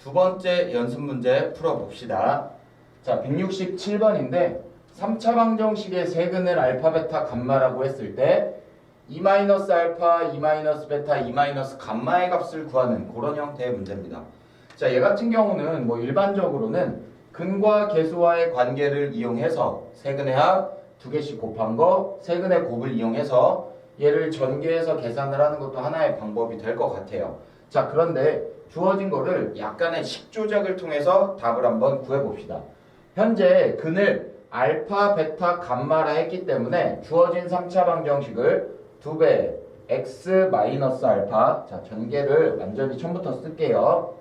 두 번째 연습 문제 풀어봅시다. 자, 167번인데 3차 방정식의 세근을 알파, 베타, 감마라고 했을 때 E-알파, E-베타, E-감마의 값을 구하는 그런 형태의 문제입니다. 자, 얘 같은 경우는 일반적으로는 근과 계수와의 관계를 이용해서 세근의 합 두 개씩 곱한 거, 세근의 곱을 이용해서 얘를 전개해서 계산을 하는 것도 하나의 방법이 될 것 같아요. 자, 그런데 주어진 거를 약간의 식조작을 통해서 답을 한번 구해봅시다. 현재 근을 알파, 베타, 감마라 했기 때문에 주어진 3차 방정식을 2배 x 마이너스 알파, 자, 전개를 완전히 처음부터 쓸게요.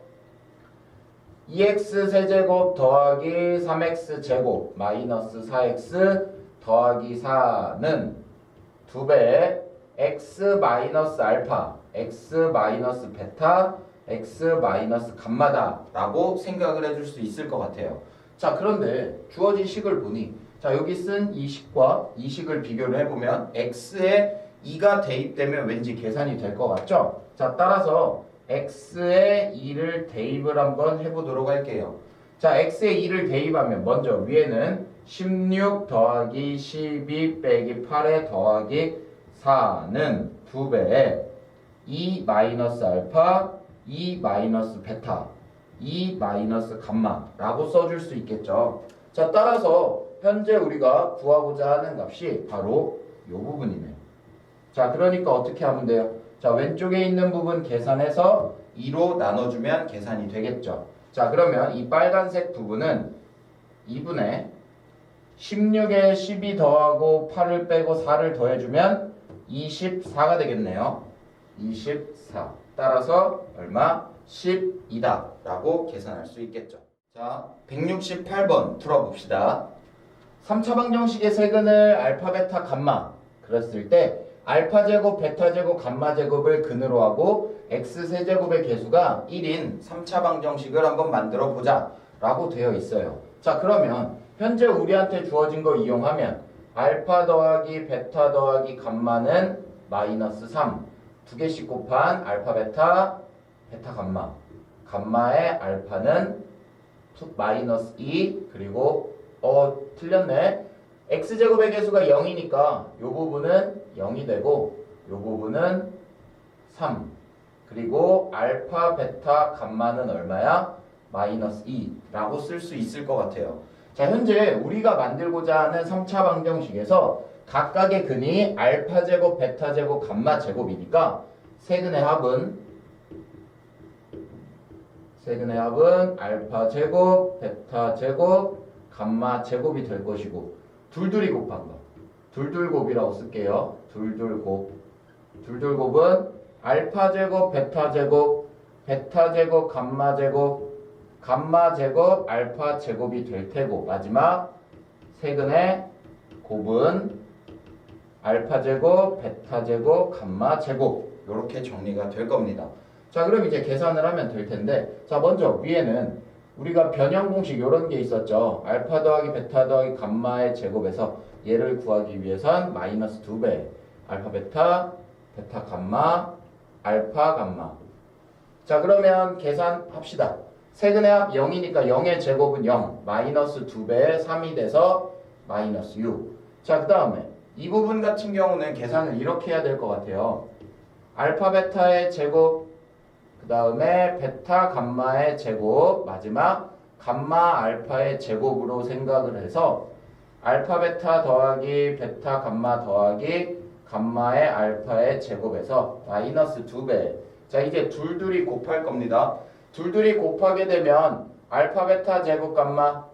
2x 세제곱 더하기 3x 제곱 마이너스 4x 더하기 4는 2배 x 마이너스 알파, x 마이너스 베타, x 마이너스 감마다 라고 생각을 해줄 수 있을 것 같아요. 자, 그런데 주어진 식을 보니, 자, 여기 쓴 이 식과 이 식을 비교를 해보면 x에 2가 대입되면 왠지 계산이 될 것 같죠? 자, 따라서 x에 2를 대입을 한번 해보도록 할게요. 자, x에 2를 대입하면 먼저 위에는 16 더하기 12 빼기 8에 더하기 4는 2배에 2 마이너스 알파, 2 마이너스 베타, 2 마이너스 감마라고 써줄 수 있겠죠. 자, 따라서 현재 우리가 구하고자 하는 값이 바로 이 부분이네. 자, 그러니까 어떻게 하면 돼요? 자, 왼쪽에 있는 부분 계산해서 2로 나눠주면 계산이 되겠죠. 자, 그러면 이 빨간색 부분은 2분의 16에 12 더하고 8을 빼고 4를 더해주면 24가 되겠네요. 24. 따라서 얼마? 12다 라고 계산할 수 있겠죠. 자, 168번 풀어봅시다. 3차 방정식의 세근을 알파, 베타, 감마 그랬을 때 알파 제곱, 베타 제곱, 감마 제곱을 근으로 하고 x 세제곱의 개수가 1인 3차 방정식을 한번 만들어 보자 라고 되어 있어요. 자, 그러면 현재 우리한테 주어진 거 이용하면 알파 더하기 베타 더하기 감마는 마이너스 3 두 개씩 곱한 알파 베타, 베타 감마, 감마의 알파는 마이너스 2 그리고 틀렸네. x제곱의 개수가 0이니까 이 부분은 0이 되고 이 부분은 3 그리고 알파, 베타, 감마는 얼마야? 마이너스 2라고 쓸 수 있을 것 같아요. 자, 현재 우리가 만들고자 하는 3차 방정식에서 각각의 근이 알파 제곱, 베타 제곱, 감마 제곱이니까 세근의 합은 알파 제곱, 베타 제곱, 감마 제곱이 될 것이고 둘둘이 곱한 거 둘둘곱이라고 쓸게요. 둘둘곱은 알파 제곱, 베타 제곱, 베타 제곱, 감마 제곱, 감마 제곱, 알파 제곱이 될 테고 마지막 세근의 곱은 알파 제곱, 베타 제곱, 감마 제곱 이렇게 정리가 될 겁니다. 자, 그럼 이제 계산을 하면 될 텐데 자, 먼저 위에는 우리가 변형 공식 이런 게 있었죠. 알파 더하기 베타 더하기 감마의 제곱에서 얘를 구하기 위해선 마이너스 2배 알파 베타, 베타 감마, 알파 감마. 자, 그러면 계산합시다. 세근의 합 0이니까 0의 제곱은 0 마이너스 2배에 3이 돼서 마이너스 6. 자, 그 다음에 이 부분 같은 경우는 계산을 이렇게 해야 될 것 같아요. 알파 베타의 제곱 그 다음에 베타 감마의 제곱 마지막 감마 알파의 제곱으로 생각을 해서 알파 베타 더하기 베타 감마 더하기 감마의 알파의 제곱에서 마이너스 2배. 자, 이제 둘둘이 곱할 겁니다. 둘둘이 곱하게 되면 알파 베타 제곱 감마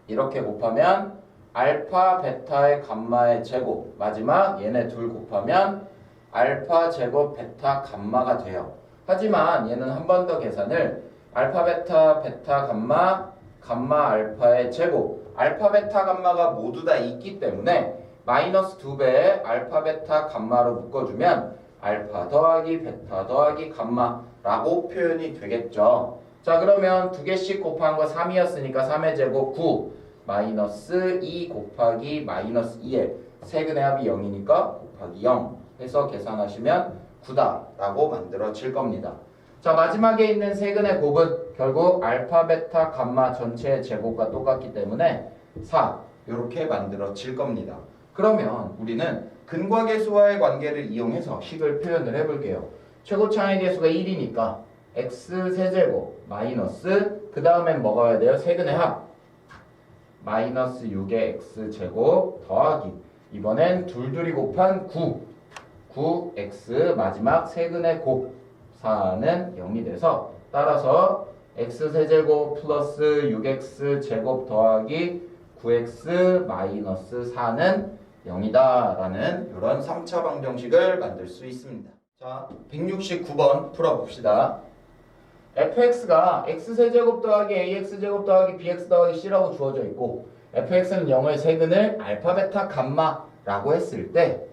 이렇게 곱하면 알파 베타의 감마의 제곱 마지막 얘네 둘 곱하면 알파 제곱 베타 감마가 돼요. 하지만 얘는 한 번 더 계산을 알파 베타 베타 감마 감마 알파의 제곱 알파 베타 감마가 모두 다 있기 때문에 마이너스 2배에 알파 베타 감마로 묶어주면 알파 더하기 베타 더하기 감마라고 표현이 되겠죠. 자, 그러면 두 개씩 곱한 거 3이었으니까 3의 제곱 9 마이너스 2 곱하기 마이너스 2에 세근의 합이 0이니까 곱하기 0 해서 계산하시면 9다 라고 만들어질 겁니다. 자, 마지막에 있는 세근의 곱은 결국 알파, 베타, 감마 전체의 제곱과 똑같기 때문에 4 이렇게 만들어질 겁니다. 그러면 우리는 근과 계수와의 관계를 이용해서 식을 표현을 해볼게요. 최고차의 계수가 1이니까 x 세제곱 마이너스 그 다음엔 뭐가 와야 돼요? 세근의 합 마이너스 6의 x제곱 더하기 이번엔 둘둘이 곱한 9x 마지막 세근의 곱 4는 0이 돼서 따라서 x세제곱 플러스 6x제곱 더하기 9x 마이너스 4는 0이다 라는 이런 3차 방정식을 만들 수 있습니다. 자, 169번 풀어봅시다. fx가 x세제곱 더하기 ax제곱 더하기 bx 더하기 c라고 주어져 있고 fx는 0의 세근을 알파, 베타, 감마라고 했을 때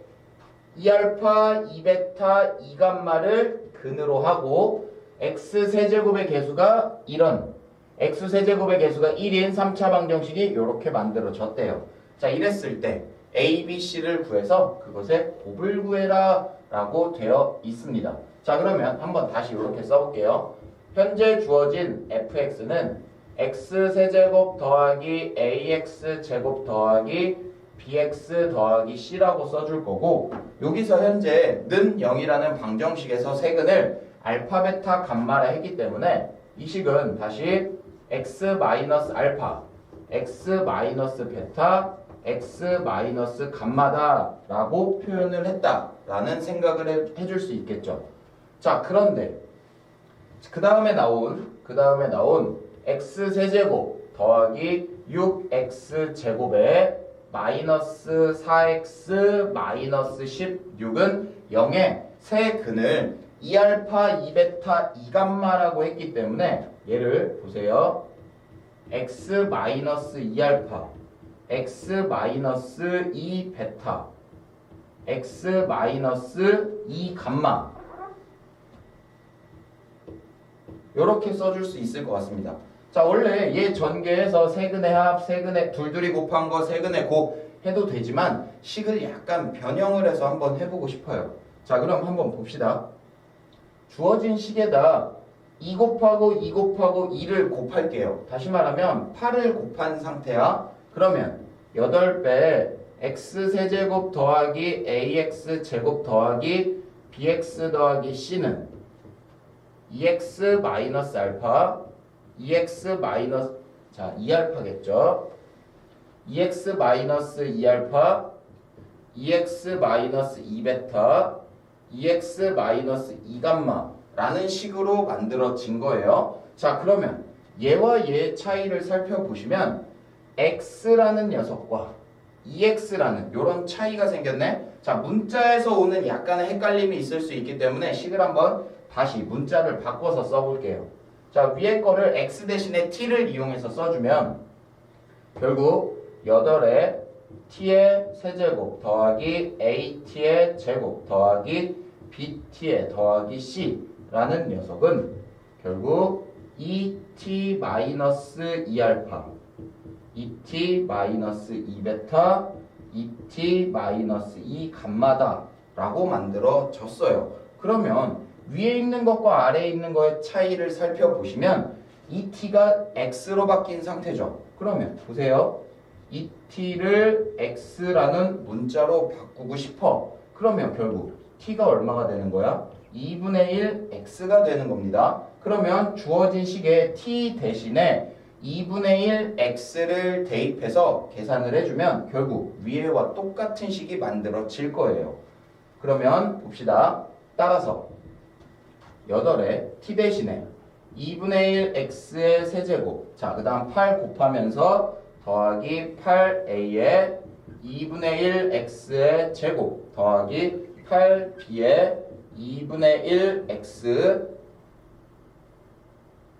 2알파, 2베타, 2감마를 근으로 하고 x세제곱의 개수가 이런 x세제곱의 개수가 1인 3차 방정식이 이렇게 만들어졌대요. 자, 이랬을 때 a, b, c를 구해서 그것의 곱을 구해라 라고 되어 있습니다. 자, 그러면 한번 다시 이렇게 써볼게요. 현재 주어진 fx는 x세제곱 더하기 ax제곱 더하기 bx 더하기 c라고 써줄 거고 여기서 현재 는 0이라는 방정식에서 세근을 알파, 베타, 감마라 했기 때문에 이 식은 다시 x 마이너스 알파, x 마이너스 베타, x 마이너스 감마다 라고 표현을 했다라는 생각을 해줄 수 있겠죠. 자, 그런데 그 다음에 나온 x 세제곱 더하기 6x제곱에 마이너스 4x 마이너스 16은 0의 세근을 2알파, 2베타, 2감마라고 했기 때문에 얘를 보세요. x 마이너스 2알파, x 마이너스 2베타, x 마이너스 2감마 이렇게 써줄 수 있을 것 같습니다. 자, 원래 얘 전개해서 세근의 합, 세근의 둘둘이 곱한 거, 세근의 곱 해도 되지만 식을 약간 변형을 해서 한번 해보고 싶어요. 자, 그럼 한번 봅시다. 주어진 식에다 2 곱하고 2 곱하고 2를 곱할게요. 다시 말하면 8을 곱한 상태야. 그러면 8배 x세제곱 더하기 ax제곱 더하기 bx 더하기 c는 2x 마이너스 알파 2x 마이너스 자 2알파겠죠. 2x 마이너스 2알파 2x 마이너스 2베타 2x 마이너스 2감마 라는 식으로 만들어진 거예요. 자, 그러면 얘와 얘의 차이를 살펴보시면 x라는 녀석과 2x라는 이런 차이가 생겼네. 자, 문자에서 오는 약간의 헷갈림이 있을 수 있기 때문에 식을 한번 다시 문자를 바꿔서 써볼게요. 자, 위에 거를 x 대신에 t를 이용해서 써주면 결국 8에 t의 세제곱 더하기 at의 제곱 더하기 bt의 더하기 c라는 녀석은 결국 2t 마이너스 2알파 2t 마이너스 2베타 2t 마이너스 2감마다 라고 만들어졌어요. 그러면 위에 있는 것과 아래에 있는 거의 차이를 살펴보시면 이 t가 x로 바뀐 상태죠. 그러면 보세요. 이 t를 x라는 문자로 바꾸고 싶어. 그러면 결국 t가 얼마가 되는 거야? 2분의 1 x가 되는 겁니다. 그러면 주어진 식에 t 대신에 2분의 1 x를 대입해서 계산을 해주면 결국 위에와 똑같은 식이 만들어질 거예요. 그러면 봅시다. 따라서 8에 t 대신에 2분의 1 x의 세제곱 자, 그 다음 8 곱하면서 더하기 8a의 2분의 1 x의 제곱 더하기 8b의 2분의 1 x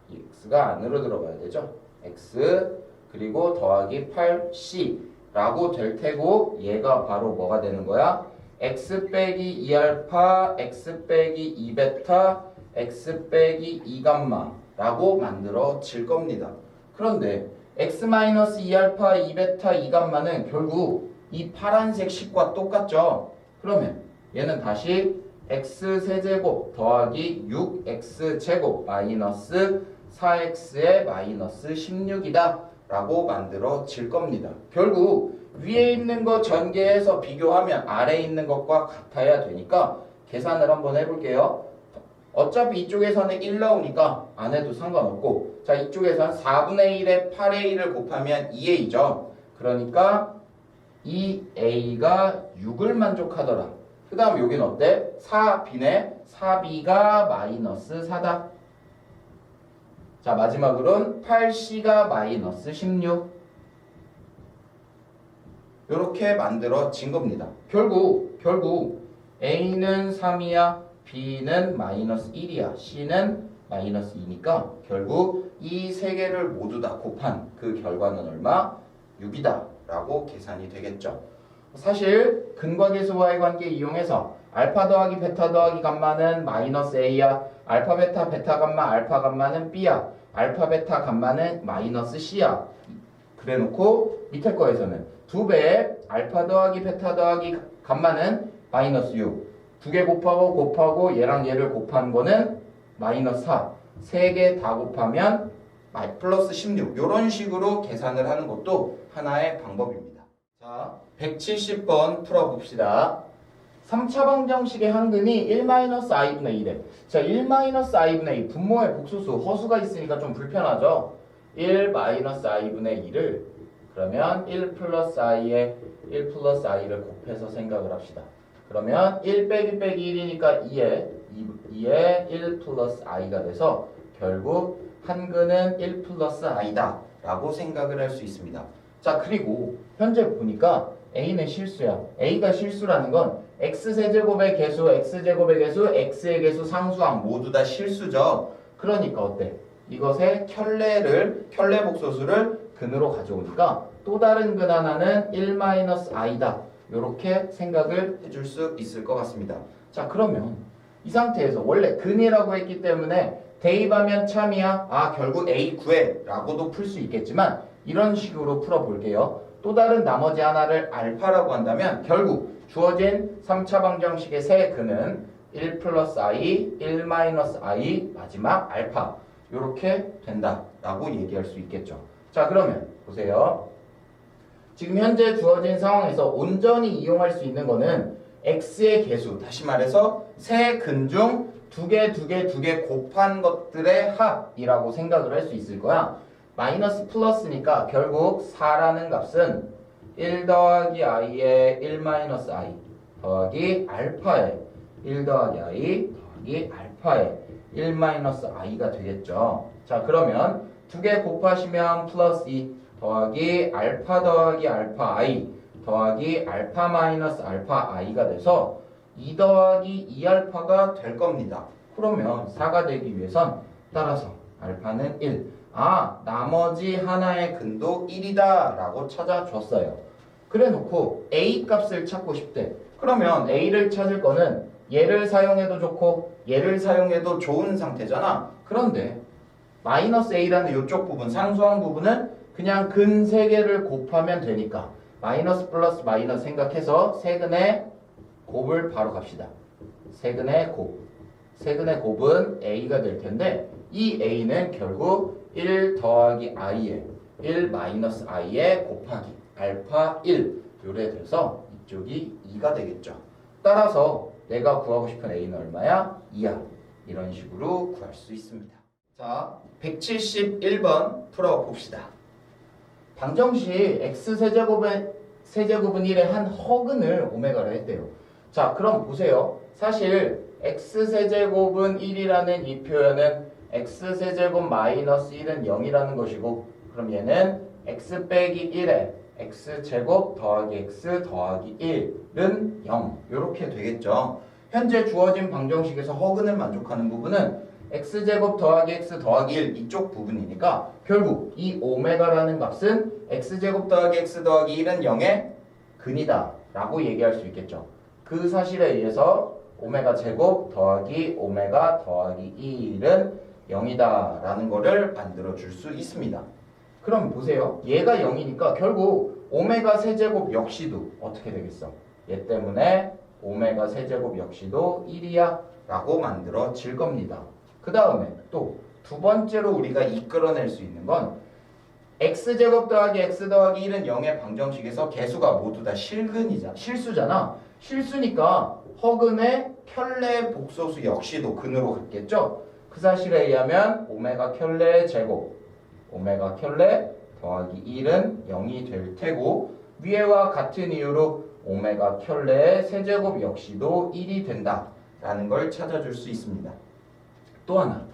이 x가 안으로 들어가야 되죠. x 그리고 더하기 8c 라고 될 테고 얘가 바로 뭐가 되는 거야? x 빼기 2알파 x 빼기 2베타 x 빼기 2감마 라고 만들어질 겁니다. 그런데 x-2알파 2베타 2감마는 결국 이 파란색 식과 똑같죠. 그러면 얘는 다시 x 세제곱 더하기 6x 제곱 마이너스 4x의 마이너스 16이다 라고 만들어질 겁니다. 결국 위에 있는 거 전개해서 비교하면 아래에 있는 것과 같아야 되니까 계산을 한번 해볼게요. 어차피 이쪽에서는 1 나오니까 안 해도 상관없고, 자, 이쪽에서는 4분의 1에 8의 1을 곱하면 2a죠. 그러니까 2a가 6을 만족하더라. 그 다음 여긴 어때? 4b네. 4b가 마이너스 4다. 자, 마지막으로는 8c가 마이너스 16. 이렇게 만들어진 겁니다. 결국 a는 3이야. b는 마이너스 1이야. c는 마이너스 2니까 결국 이 세 개를 모두 다 곱한 그 결과는 얼마? 6이다 라고 계산이 되겠죠. 사실 근과계수와의 관계 이용해서 알파 더하기 베타 더하기 감마는 마이너스 a야. 알파 베타 베타 감마 알파 감마는 b야. 알파 베타 감마는 마이너스 c야. 그래 놓고 밑에 거에서는 2배의 알파 더하기 베타 더하기 감마는 마이너스 6. 2개 곱하고 얘랑 얘를 곱한 거는 마이너스 4. 3개 다 곱하면 플러스 16. 이런 식으로 계산을 하는 것도 하나의 방법입니다. 자, 170번 풀어봅시다. 3차 방정식의 한근이 1-i분의 1에 자, 1-i분의 2 분모의 복소수 허수가 있으니까 좀 불편하죠. 1-i분의 2를 그러면 1 플러스 i에 1 플러스 i를 곱해서 생각을 합시다. 그러면 1 빼기 1이니까 2에 1 플러스 i가 돼서 결국 한근은 1 플러스 i다 라고 생각을 할 수 있습니다. 자, 그리고 현재 보니까 a는 실수야. a가 실수라는 건 x세제곱의 개수, x제곱의 개수, x의 개수, 상수항 모두 다 실수죠. 그러니까 어때? 이것의 켤레 복소수를 근으로 가져오니까 또 다른 근 하나는 1-i다. 이렇게 생각을 해줄 수 있을 것 같습니다. 자, 그러면 이 상태에서 원래 근이라고 했기 때문에 대입하면 참이야. 아, 결국 a 구해 라고도 풀 수 있겠지만 이런 식으로 풀어볼게요. 또 다른 나머지 하나를 알파라고 한다면 결국 주어진 3차 방정식의 세 근은 1 플러스 i, 1 마이너스 i, 마지막 알파 이렇게 된다라고 얘기할 수 있겠죠. 자, 그러면 보세요. 지금 현재 주어진 상황에서 온전히 이용할 수 있는 거는 x의 개수, 다시 말해서 세 근 중 두 개 곱한 것들의 합이라고 생각을 할 수 있을 거야. 마이너스 플러스니까 결국 4라는 값은 1 더하기 i에 1 마이너스 i 더하기 알파에 1 더하기 i 더하기 알파에 1 마이너스 i가 되겠죠. 자, 그러면 두 개 곱하시면 플러스 2 더하기 알파 더하기 알파 i 더하기 알파 마이너스 알파 i가 돼서 2 더하기 2알파가 될 겁니다. 그러면 4가 되기 위해선 따라서 알파는 1. 아, 나머지 하나의 근도 1이다 라고 찾아줬어요. 그래 놓고 a 값을 찾고 싶대. 그러면 a를 찾을 거는 얘를 사용해도 좋고 얘를 사용해도 좋은 상태잖아. 그런데 마이너스 a라는 이쪽 부분, 상수항 부분은 그냥 근 3개를 곱하면 되니까 마이너스 플러스 마이너스 생각해서 세근의 곱을 바로 갑시다. 세근의 곱은 a가 될 텐데 이 a는 결국 1 더하기 i에 1 마이너스 i에 곱하기 알파 1 요래 돼서 이쪽이 2가 되겠죠. 따라서 내가 구하고 싶은 a는 얼마야? 2야. 이런 식으로 구할 수 있습니다. 자, 171번 풀어봅시다. 방정식 x세제곱은 1의 한 허근을 오메가로 했대요. 자, 그럼 보세요. 사실 x세제곱은 1이라는 이 표현은 x세제곱 마이너스 1은 0이라는 것이고, 그럼 얘는 x 빼기 1에 x제곱 더하기 x 더하기 1은 0 이렇게 되겠죠. 현재 주어진 방정식에서 허근을 만족하는 부분은 x제곱 더하기 x 더하기 1 이쪽 부분이니까 결국 이 오메가라는 값은 x제곱 더하기 x 더하기 1은 0의 근이다 라고 얘기할 수 있겠죠. 그 사실에 의해서 오메가 제곱 더하기 오메가 더하기 1은 0이다 라는 거를 만들어 줄 수 있습니다. 그럼 보세요. 얘가 0이니까 결국 오메가 세제곱 역시도 어떻게 되겠어? 얘 때문에 오메가 세제곱 역시도 1이야 라고 만들어질 겁니다. 그 다음에 또 두 번째로 우리가 이끌어낼 수 있는 건 x제곱 더하기 x 더하기 1은 0의 방정식에서 개수가 모두 다 실수잖아. 실수니까 허근의 켤레 복소수 역시도 근으로 갔겠죠. 그 사실에 의하면 오메가 켤레 제곱 오메가 켤레 더하기 1은 0이 될 테고 위에와 같은 이유로 오메가 켤레의 세제곱 역시도 1이 된다라는 걸 찾아줄 수 있습니다. 또 하나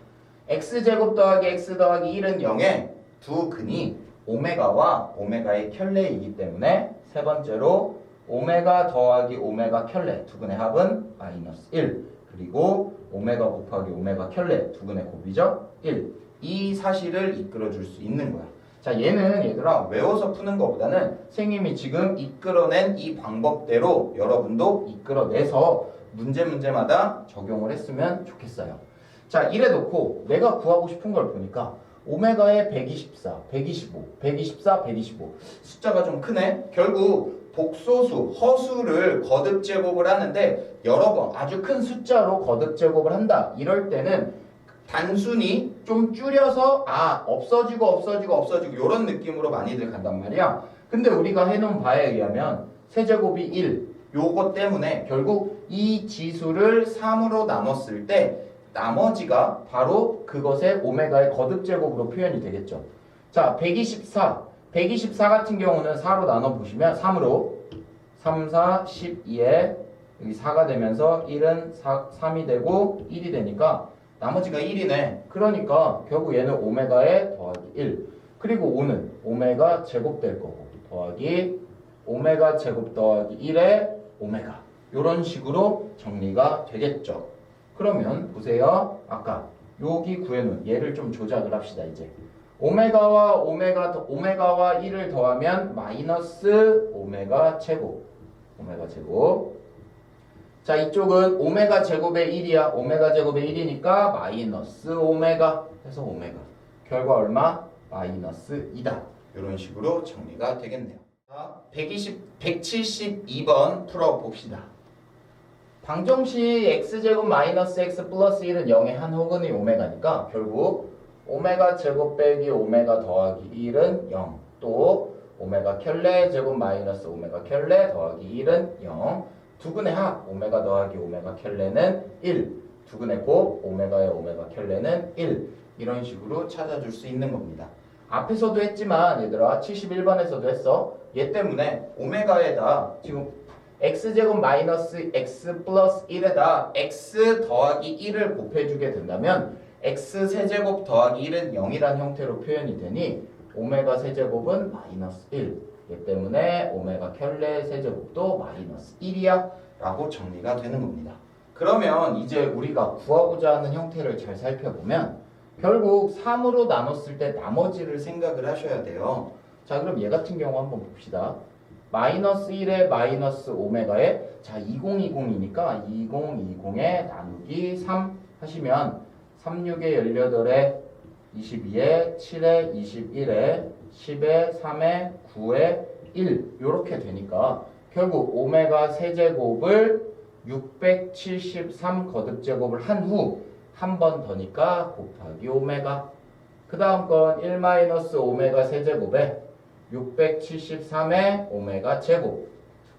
x제곱 더하기 x 더하기 1은 0의 두 근이 오메가와 오메가의 켤레이기 때문에 세 번째로 오메가 더하기 오메가 켤레 두 근의 합은 마이너스 1 그리고 오메가 곱하기 오메가 켤레 두 근의 곱이죠 1 이 사실을 이끌어 줄 수 있는 거야. 자 얘는 얘들아 외워서 푸는 것보다는 선생님이 지금 이끌어낸 이 방법대로 여러분도 이끌어내서 문제마다 적용을 했으면 좋겠어요. 자 이래 놓고 내가 구하고 싶은 걸 보니까 오메가의 124, 125, 124, 125 숫자가 좀 크네. 결국 복소수, 허수를 거듭 제곱을 하는데 여러 번 아주 큰 숫자로 거듭 제곱을 한다. 이럴 때는 단순히 좀 줄여서 없어지고 이런 느낌으로 많이들 간단 말이야. 근데 우리가 해놓은 바에 의하면 세제곱이 1 요거 때문에 결국 이 지수를 3으로 나눴을 때 나머지가 바로 그것의 오메가의 거듭 제곱으로 표현이 되겠죠. 자 124 같은 경우는 4로 나눠보시면 3으로 3, 4, 12에 여기 4가 되면서 1은 3이 되고 1이 되니까 나머지가 1이네. 그러니까 결국 얘는 오메가에 더하기 1 그리고 5는 오메가 제곱 될 거고 더하기 오메가 제곱 더하기 1에 오메가 이런 식으로 정리가 되겠죠. 그러면 보세요. 아까 여기 구해놓은 얘를 좀 조작을 합시다. 이제 오메가와 1을 더하면 마이너스 오메가 제곱 자 이쪽은 오메가 제곱의 1이야. 오메가 제곱의 1이니까 마이너스 오메가 해서 오메가 결과 얼마? 마이너스 2다. 이런 식으로 정리가 되겠네요. 자, 172번 풀어봅시다. 방정식 x제곱 마이너스 x 플러스 1은 0의 한 허근의 오메가니까 결국 오메가 제곱 빼기 오메가 더하기 1은 0 또 오메가 켤레 제곱 마이너스 오메가 켤레 더하기 1은 0 두근의 합 오메가 더하기 오메가 켤레는 1 두근의 곱 오메가의 오메가 켤레는 1 이런 식으로 찾아줄 수 있는 겁니다. 앞에서도 했지만 얘들아 71번에서도 했어. 얘 때문에 오메가에다 지금 x제곱 마이너스 x 플러스 1에다 x 더하기 1을 곱해주게 된다면 x 세제곱 더하기 1은 0이란 형태로 표현이 되니 오메가 세제곱은 마이너스 1 얘 때문에 오메가 켤레 세제곱도 마이너스 1이야 라고 정리가 되는 겁니다. 그러면 이제 우리가 구하고자 하는 형태를 잘 살펴보면 결국 3으로 나눴을 때 나머지를 생각을 하셔야 돼요. 자 그럼 얘 같은 경우 한번 봅시다. 마이너스 1에 마이너스 오메가에 자 2020이니까 2020에 나누기 3 하시면 36에 18에 22에 7에 21에 10에 3에 9에 1 요렇게 되니까 결국 오메가 세제곱을 673 거듭제곱을 한 후 한 번 더니까 곱하기 오메가 그 다음 건 1-오메가 세제곱에 673의 오메가 제곱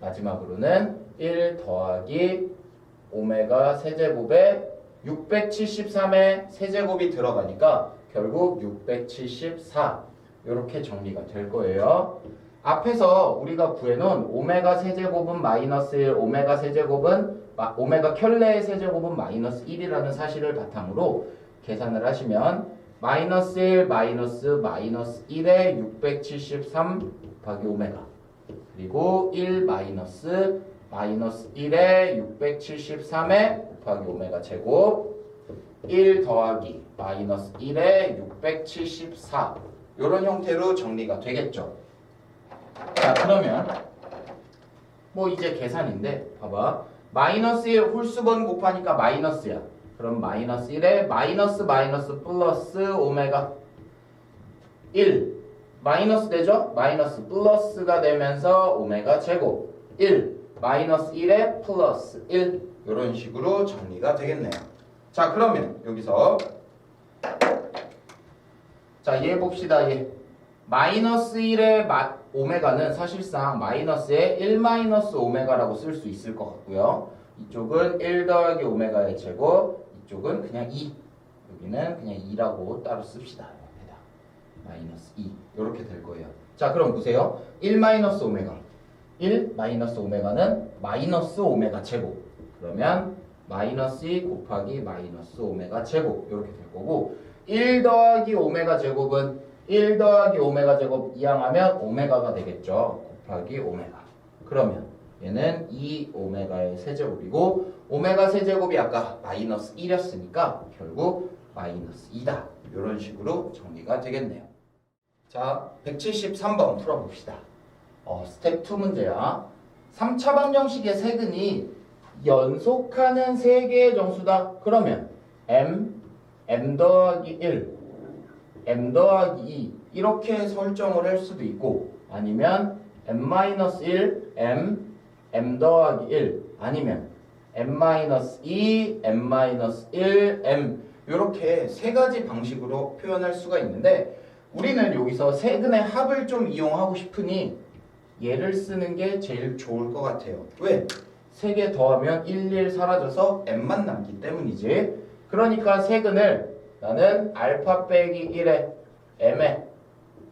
마지막으로는 1 더하기 오메가 세제곱에 673의 세제곱이 들어가니까 결국 674 이렇게 정리가 될 거예요. 앞에서 우리가 구해놓은 오메가 세제곱은 마이너스 1 오메가 세제곱은 오메가 켤레의 세제곱은 마이너스 1이라는 사실을 바탕으로 계산을 하시면 마이너스 1 마이너스 1에 673 곱하기 오메가 그리고 1 마이너스 1에 673에 곱하기 오메가 제곱 1 더하기 마이너스 1에 674 이런 형태로 정리가 되겠죠. 자 그러면 뭐 이제 계산인데 봐봐 마이너스 1 홀수번 곱하니까 마이너스야. 그럼 마이너스 1에 마이너스 플러스 오메가 1 마이너스 되죠? 마이너스 플러스가 되면서 오메가 제곱 1 마이너스 1에 플러스 1 이런 식으로 정리가 되겠네요. 자 그러면 여기서 자 얘 봅시다. 얘 마이너스 1의 오메가는 사실상 마이너스의 1 마이너스 오메가라고 쓸 수 있을 것 같고요. 이쪽은 1 더하기 오메가의 제곱, 이쪽은 그냥 2, 여기는 그냥 2라고 따로 씁시다. 여기다 마이너스 2 이렇게 될 거예요. 자 그럼 보세요. 1 마이너스 오메가 1 마이너스 오메가는 마이너스 오메가 제곱, 그러면 마이너스 2 곱하기 마이너스 오메가 제곱 이렇게 될 거고, 1 더하기 오메가 제곱은 1 더하기 오메가 제곱 이항하면 오메가가 되겠죠. 곱하기 오메가. 그러면 얘는 2 오메가의 세제곱이고, 오메가 세제곱이 아까 마이너스 1이었으니까 결국 마이너스 2다. 이런 식으로 정리가 되겠네요. 자 173번 풀어봅시다. 스텝 2 문제야. 3차 방정식의 세근이 연속하는 3개의 정수다. 그러면 m 더하기 1, m 더하기 2 이렇게 설정을 할 수도 있고, 아니면 m-1, m 더하기 1, 아니면 m-2, m-1, m 이렇게 세 가지 방식으로 표현할 수가 있는데, 우리는 여기서 세근의 합을 좀 이용하고 싶으니 얘를 쓰는 게 제일 좋을 것 같아요. 왜? 3개 더하면 1 사라져서 m만 남기 때문이지. 그러니까 세근을 나는 알파 빼기 1에 m에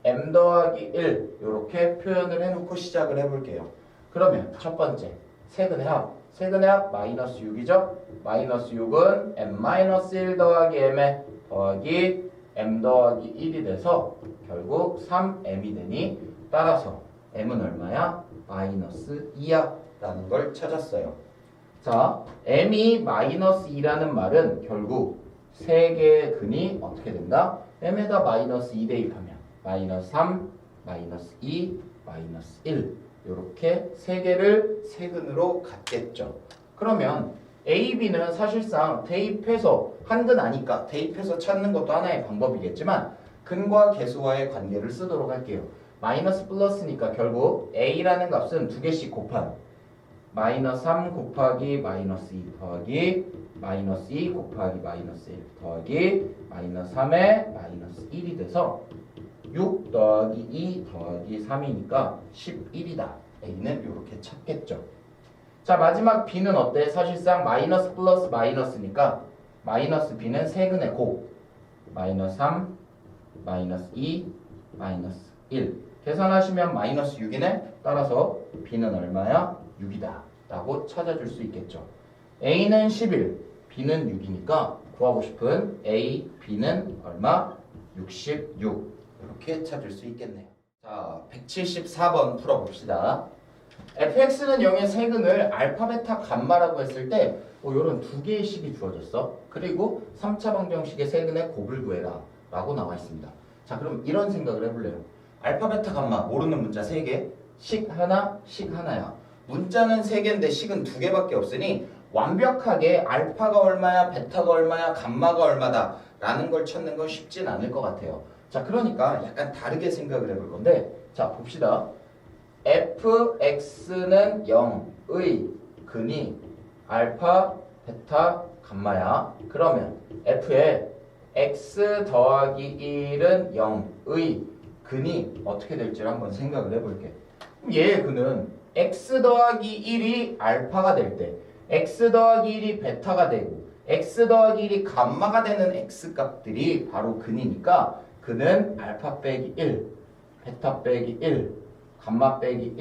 m 더하기 1 이렇게 표현을 해놓고 시작을 해볼게요. 그러면 첫 번째 세근의 합 마이너스 6이죠. 마이너스 6은 m-1 더하기 m에 더하기 m 더하기 1이 돼서 결국 3m이 되니, 따라서 m은 얼마야? 마이너스 2야 라는 걸 찾았어요. 자, m이 마이너스 2라는 말은 결국 3개의 근이 어떻게 된다? m에다 마이너스 2 대입하면 마이너스 3, 마이너스 2, 마이너스 1 이렇게 3개를 세근으로 갖겠죠. 그러면 A, B는 사실상 대입해서 한 근 아니까 대입해서 찾는 것도 하나의 방법이겠지만 근과 계수와의 관계를 쓰도록 할게요. 마이너스 플러스니까 결국 A라는 값은 2개씩 곱한 마이너스 3 곱하기 마이너스 2 더하기 마이너스 2 곱하기 마이너스 1 더하기 마이너스 3에 마이너스 1이 돼서 6 더하기 2 더하기 3이니까 11이다. A는 이렇게 찾겠죠. 자 마지막 B는 어때? 사실상 마이너스 플러스 마이너스니까 마이너스 B는 세근의 곱 마이너스 3, 마이너스 2, 마이너스 1 계산하시면 마이너스 6이네. 따라서 B는 얼마야? 6이다 라고 찾아줄 수 있겠죠. A는 11, B는 6이니까 구하고 싶은 A, B는 얼마? 66 이렇게 찾을 수 있겠네요. 자 174번 풀어봅시다. fx는 0의 세근을 알파, 베타, 감마라고 했을 때 이런 2개의 식이 주어졌어. 그리고 3차 방정식의 세근의 곱을 구해라 라고 나와 있습니다. 자 그럼 이런 생각을 해볼래요. 알파, 베타, 감마 모르는 문자 3개, 식 하나, 식 하나야. 문자는 3개인데 식은 2개밖에 없으니 완벽하게 알파가 얼마야, 베타가 얼마야, 감마가 얼마다 라는 걸 찾는 건 쉽진 않을 것 같아요. 자 그러니까 약간 다르게 생각을 해볼 건데, 자 봅시다. fx는 0의 근이 알파, 베타, 감마야. 그러면 f의 x 더하기 1은 0의 근이 어떻게 될지 한번 생각을 해볼게. 그럼 얘의 근은 x 더하기 1이 알파가 될 때, x 더하기 1이 베타가 되고 x 더하기 1이 감마가 되는 x 값들이 바로 근이니까 근은 알파 빼기 1, 베타 빼기 1, 감마 빼기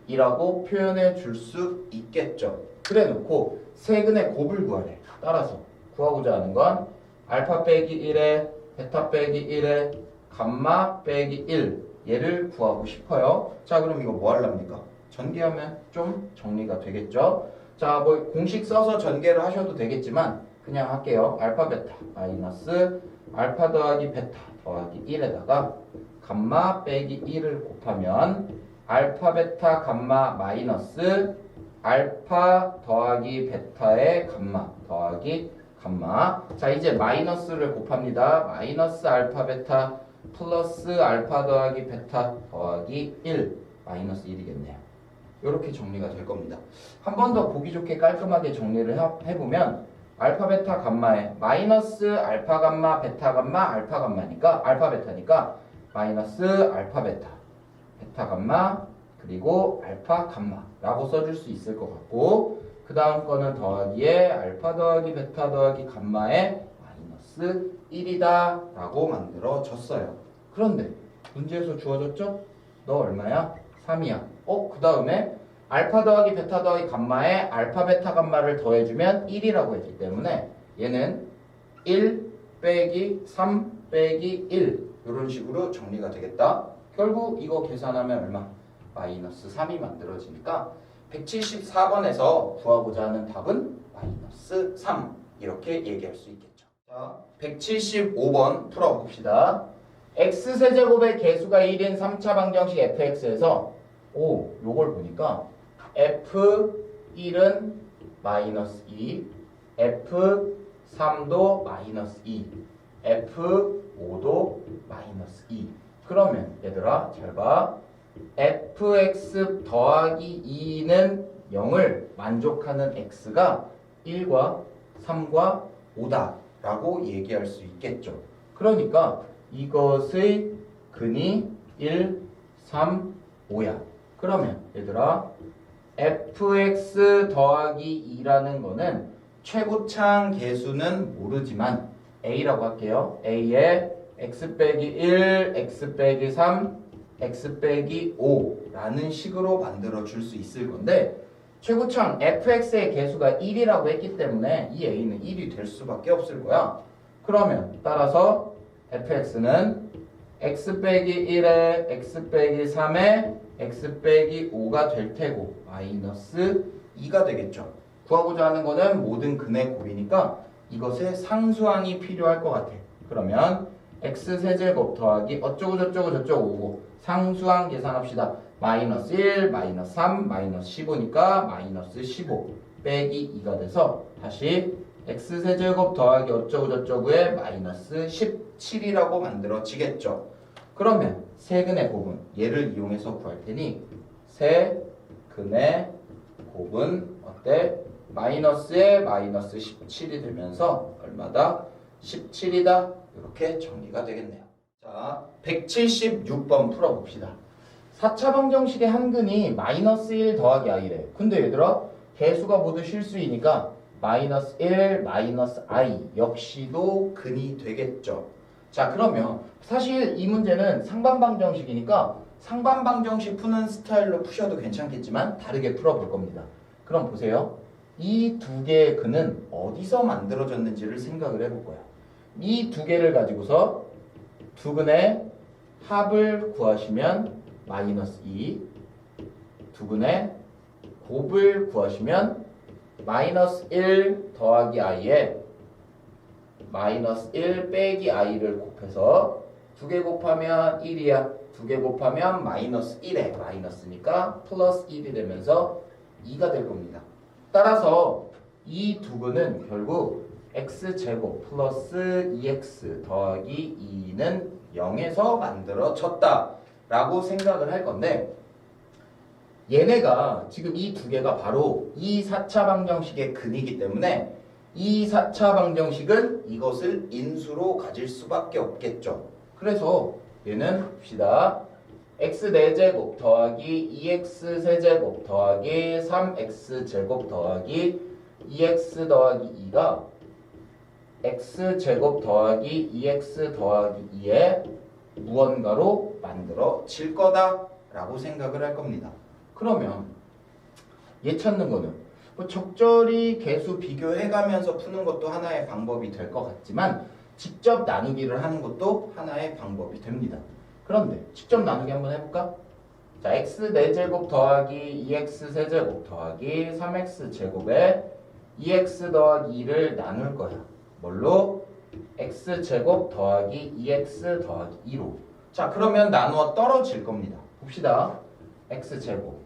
1이라고 표현해 줄 수 있겠죠. 그래 놓고 세근의 곱을 구하래. 따라서 구하고자 하는 건 알파 빼기 1에 베타 빼기 1에 감마 빼기 1 얘를 구하고 싶어요. 자 그럼 이거 뭐 하렵니까? 전개하면 좀 정리가 되겠죠. 자 뭐 공식 써서 전개를 하셔도 되겠지만 그냥 할게요. 알파 베타 마이너스 알파 더하기 베타 더하기 1에다가 감마 빼기 1을 곱하면 알파 베타 감마 마이너스 알파 더하기 베타의 감마 더하기 감마. 자 이제 마이너스를 곱합니다. 마이너스 알파 베타 플러스 알파 더하기 베타 더하기 1 마이너스 1이겠네요. 이렇게 정리가 될 겁니다. 한 번 더 보기 좋게 깔끔하게 정리를 해보면 알파 베타 감마에 마이너스 알파 감마 베타 감마 알파 감마니까 알파 베타니까 마이너스 알파 베타 베타 감마 그리고 알파 감마라고 써줄 수 있을 것 같고 그 다음 거는 더하기에 알파 더하기 베타 더하기 감마에 마이너스 1이다 라고 만들어졌어요. 그런데 문제에서 주어졌죠? 너 얼마야? 3이야. 그 다음에 알파 더하기 베타 더하기 감마에 알파 베타 감마를 더해주면 1이라고 했기 때문에 얘는 1 빼기 3 빼기 1 이런 식으로 정리가 되겠다. 결국 이거 계산하면 얼마? 마이너스 3이 만들어지니까 174번에서 구하고자 하는 답은 마이너스 3 이렇게 얘기할 수 있겠죠. 자, 175번 풀어봅시다. x세제곱의 개수가 1인 3차 방정식 fx에서 요걸 보니까 f1은 마이너스 2, f3도 마이너스 2, f5도 마이너스 2. 그러면 얘들아 잘 봐. fx 더하기 2는 0을 만족하는 x가 1과 3과 5다 라고 얘기할 수 있겠죠. 그러니까 이것의 근이 1, 3, 5야. 그러면 얘들아 fx 더하기 2라는 거는 최고창 개수는 모르지만 a라고 할게요. a에 x 빼기 1, x 빼기 3, x 빼기 5라는 식으로 만들어 줄 수 있을 건데 최고창 fx의 개수가 1이라고 했기 때문에 이 a는 1이 될 수밖에 없을 거야. 그러면 따라서 fx는 x 빼기 1에 x 빼기 3에 x 빼기 5가 될 테고 마이너스 2가 되겠죠. 구하고자 하는 거는 모든 근의 곱이니까 이것의 상수항이 필요할 것 같아. 그러면 x세제곱 더하기 어쩌고 저쩌고 저쩌고 오고 상수항 계산합시다. 마이너스 1, 마이너스 3, 마이너스 15니까 마이너스 15 빼기 2가 돼서 다시 x세제곱 더하기 어쩌고 저쩌고에 마이너스 17이라고 만들어지겠죠. 그러면 세근의 곱은 얘를 이용해서 구할 테니 세근의 곱은 어때? 마이너스에 마이너스 17이 되면서 얼마다? 17이다. 이렇게 정리가 되겠네요. 자, 176번 풀어봅시다. 4차 방정식의 한 근이 마이너스 1 더하기 i래. 근데 얘들아 개수가 모두 실수이니까 마이너스 1, 마이너스 i 역시도 근이 되겠죠. 자, 그러면 사실 이 문제는 상반방정식이니까 상반방정식 푸는 스타일로 푸셔도 괜찮겠지만 다르게 풀어볼 겁니다. 그럼 보세요. 이 두 개의 근은 어디서 만들어졌는지를 생각을 해볼 거야. 이 두 개를 가지고서 두 근의 합을 구하시면 마이너스 2, 두 근의 곱을 구하시면 마이너스 1 더하기 i에 마이너스 1 빼기 i를 곱해서 두 개 곱하면 1이야. 두 개 곱하면 마이너스 1에 마이너스니까 플러스 1이 되면서 2가 될 겁니다. 따라서 이 두 근은 결국 x제곱 플러스 2x 더하기 2는 0에서 만들어졌다 라고 생각을 할 건데 얘네가 지금 이 두 개가 바로 이 4차 방정식의 근이기 때문에 이 4차 방정식은 이것을 인수로 가질 수밖에 없겠죠. 그래서 얘는 봅시다. x 4제곱 더하기 2x 세제곱 더하기 3x 제곱 더하기 2x 더하기 2가 x제곱 더하기 2x 더하기 2의 무언가로 만들어질 거다 라고 생각을 할 겁니다. 그러면 얘 찾는 거는 뭐 적절히 개수 비교해가면서 푸는 것도 하나의 방법이 될 것 같지만 직접 나누기를 하는 것도 하나의 방법이 됩니다. 그런데 직접 나누기 한번 해볼까? 자, x 4제곱 더하기 2x 세제곱 더하기 3x 제곱에 2x 더하기 2를 나눌 거야. 뭘로? x제곱 더하기 2x 더하기 2로. 자, 그러면 나누어 떨어질 겁니다. 봅시다. x제곱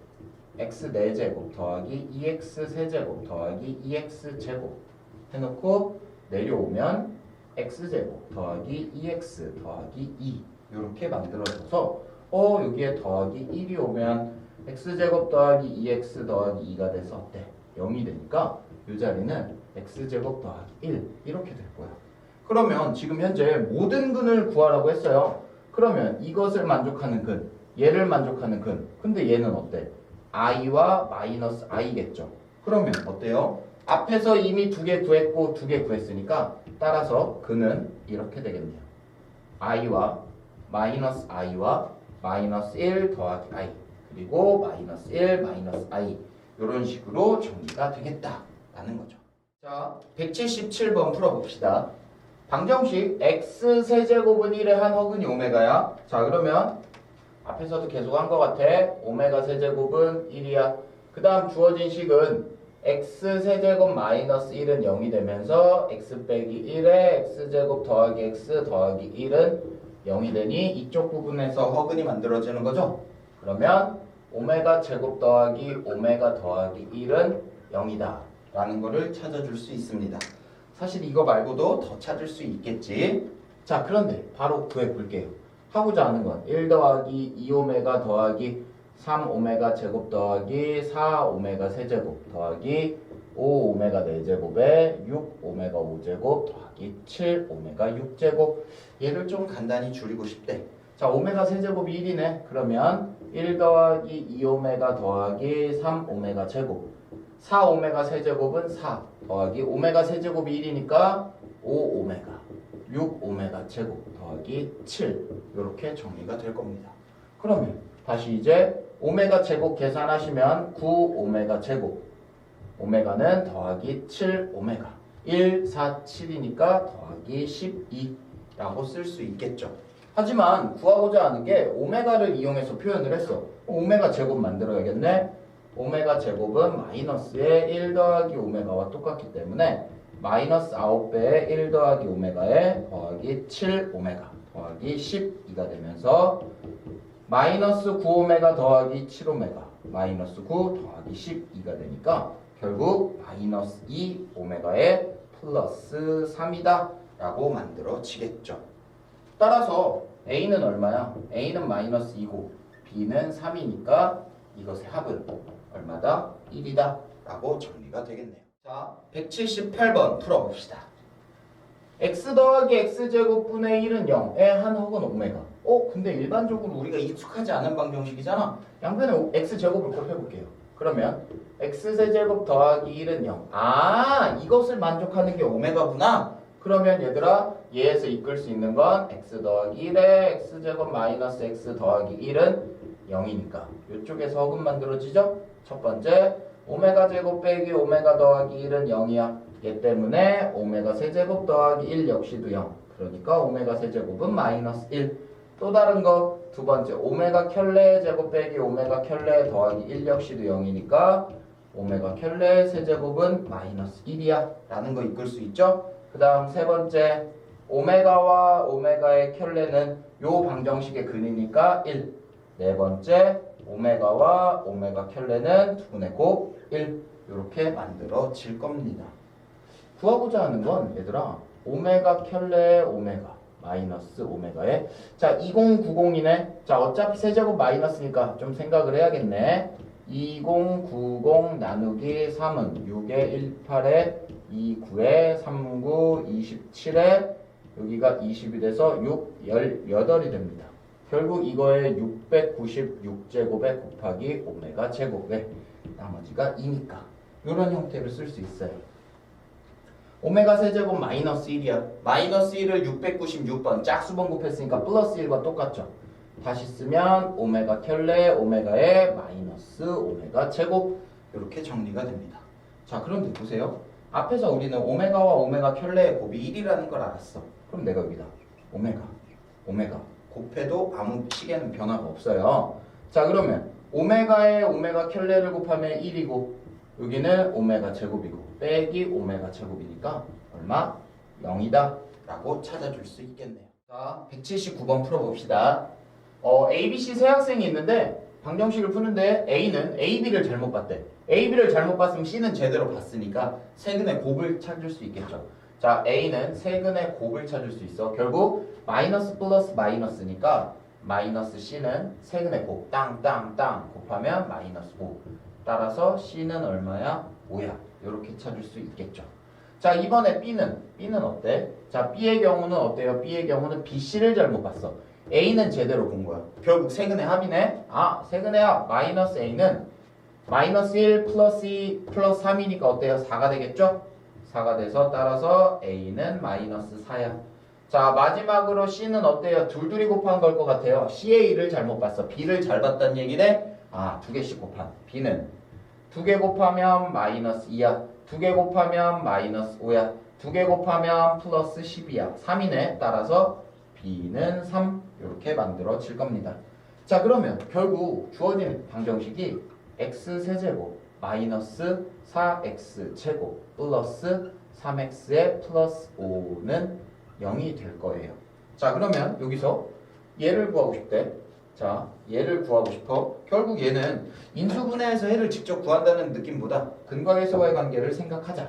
x 4제곱 더하기 2x 세제곱 더하기 2x 제곱 해놓고 내려오면 x제곱 더하기 2x 더하기 2 이렇게 만들어져서 여기에 더하기 1이 오면 x제곱 더하기 2x 더하기 2가 돼서 어때? 0이 되니까 이 자리는 x제곱 더하기 1 이렇게 될 거야. 그러면 지금 현재 모든 근을 구하라고 했어요. 그러면 이것을 만족하는 근, 얘를 만족하는 근. 근데 얘는 어때? i와 마이너스 i겠죠. 그러면 어때요? 앞에서 이미 두 개 구했고 두 개 구했으니까 따라서 근은 이렇게 되겠네요. i와 마이너스 i와 마이너스 1 더하기 i 그리고 마이너스 1 마이너스 i 이런 식으로 정리가 되겠다라는 거죠. 자, 177번 풀어봅시다. 방정식 x 세제곱은 1의 한 허근이 오메가야. 자, 그러면 앞에서도 계속 한 것 같아. 오메가 세제곱은 1이야. 그 다음 주어진 식은 x 세제곱 마이너스 1은 0이 되면서 x 빼기 1에 x제곱 더하기 x 더하기 1은 0이 되니 이쪽 부분에서 허근이 만들어지는 거죠. 그러면 오메가 제곱 더하기 오메가 더하기 1은 0이다 라는 거를 찾아줄 수 있습니다. 사실 이거 말고도 더 찾을 수 있겠지. 자, 그런데 바로 구해볼게요. 하고자 하는 건 1 더하기 2오메가 더하기 3오메가 제곱 더하기 4오메가 세제곱 더하기 5오메가 4제곱에 6오메가 5제곱 더하기 7오메가 6제곱. 얘를 좀 간단히 줄이고 싶대. 자, 오메가 세제곱이 1이네. 그러면 1 더하기 2오메가 더하기 3오메가 제곱 4오메가 세제곱은 4 더하기 오메가 세제곱이 1이니까 5오메가 6오메가 제곱 더하기 7 이렇게 정리가 될 겁니다. 그러면 다시 이제 오메가 제곱 계산하시면 9오메가 제곱 오메가는 더하기 7오메가 1, 4, 7이니까 더하기 12라고 쓸 수 있겠죠. 하지만 구하고자 하는 게 오메가를 이용해서 표현을 했어. 오메가 제곱 만들어야겠네. 오메가 제곱은 마이너스의 1 더하기 오메가와 똑같기 때문에 마이너스 9배의 1 더하기 오메가에 더하기 7오메가 더하기 12가 되면서 마이너스 9오메가 더하기 7오메가 마이너스 9 더하기 12가 되니까 결국 마이너스 2오메가에 플러스 3이다 라고 만들어지겠죠. 따라서 A는 얼마야? A는 마이너스 2고 B는 3이니까 이것의 합은 얼마다? 1이다 라고 정리가 되겠네요. 자, 178번 풀어봅시다. x 더하기 x제곱분의 1은 0의 한 혹은 오메가. 근데 일반적으로 우리가 익숙하지 않은 방정식이잖아. 양변에 x제곱을 곱해볼게요. 그러면 x세제곱 더하기 1은 0. 이것을 만족하는 게 오메가구나. 그러면 얘들아 얘에서 이끌 수 있는 건 x 더하기 1에 x제곱 마이너스 x 더하기 1은 0이니까 이쪽에서 허근 만들어지죠? 첫 번째 오메가 제곱 빼기 오메가 더하기 1은 0이야. 얘 때문에 오메가 세제곱 더하기 1 역시도 0. 그러니까 오메가 세제곱은 마이너스 1. 또 다른 거 두 번째 오메가 켤레 제곱 빼기 오메가 켤레 더하기 1 역시도 0이니까 오메가 켤레 세제곱은 마이너스 1이야 라는 거 이끌 수 있죠? 그 다음 세 번째 오메가와 오메가의 켤레는 요 방정식의 근이니까 1. 네 번째 오메가와 오메가 켤레는 두분의 곱 1. 이렇게 만들어질 겁니다. 구하고자 하는 건 얘들아 오메가 켤레 오메가 마이너스 오메가에 자 2090이네. 자 어차피 세제곱 마이너스니까 좀 생각을 해야겠네. 2090 나누기 3은 6에 18에 29에 39 27에 여기가 20이 돼서 6 18이 됩니다. 결국 이거에 696제곱에 곱하기 오메가 제곱에 나머지가 2니까 이런 형태를 쓸 수 있어요. 오메가 세제곱 마이너스 1이야. 마이너스 1을 696번 짝수번 곱했으니까 플러스 1과 똑같죠. 다시 쓰면 오메가 켤레 오메가에 마이너스 오메가 제곱 이렇게 정리가 됩니다. 자 그런데 보세요. 앞에서 우리는 오메가와 오메가 켤레의 곱이 1이라는 걸 알았어. 그럼 내가 여기다 오메가 곱해도 아무 식에는 변화가 없어요. 자 그러면 오메가에 오메가 켤레를 곱하면 1이고 여기는 오메가 제곱이고 빼기 오메가 제곱이니까 얼마? 0이다 라고 찾아줄 수 있겠네요. 자 179번 풀어봅시다. ABC 세 학생이 있는데 방정식을 푸는데 A는 AB를 잘못 봤대. AB를 잘못 봤으면 C는 제대로 봤으니까 세근의 곱을 찾을 수 있겠죠. 자 A는 세근의 곱을 찾을 수 있어. 결국 마이너스 플러스 마이너스니까 마이너스 C는 세근의 곱 땅땅땅 곱하면 마이너스 5. 따라서 C는 얼마야? 5야. 이렇게 찾을 수 있겠죠. 자, 이번에 B는 어때? 자, B의 경우는 어때요? B의 경우는 BC를 잘못 봤어. A는 제대로 본 거야. 결국 세근의 합이네. 아, 세근의 합 마이너스 A는 마이너스 1 플러스 2 플러스 3이니까 어때요? 4가 되겠죠? 4가 돼서 따라서 A는 마이너스 4야. 자, 마지막으로 C는 어때요? 둘둘이 곱한 걸 것 같아요. CA를 잘못 봤어. B를 잘 봤다는 얘기네. 아, 두 개씩 곱한 B는 두 개 곱하면 마이너스 2야. 두 개 곱하면 마이너스 5야. 두 개 곱하면 플러스 10이야. 3이네. 따라서 B는 3 이렇게 만들어질 겁니다. 자, 그러면 결국 주어진 방정식이 x세제곱 마이너스 4x제곱 플러스 3x의 플러스 5는 0이 될 거예요. 자, 그러면 여기서 얘를 구하고 싶대. 자, 얘를 구하고 싶어. 결국 얘는 인수분해해서 해를 직접 구한다는 느낌보다 근과 계수와의 관계를 생각하자.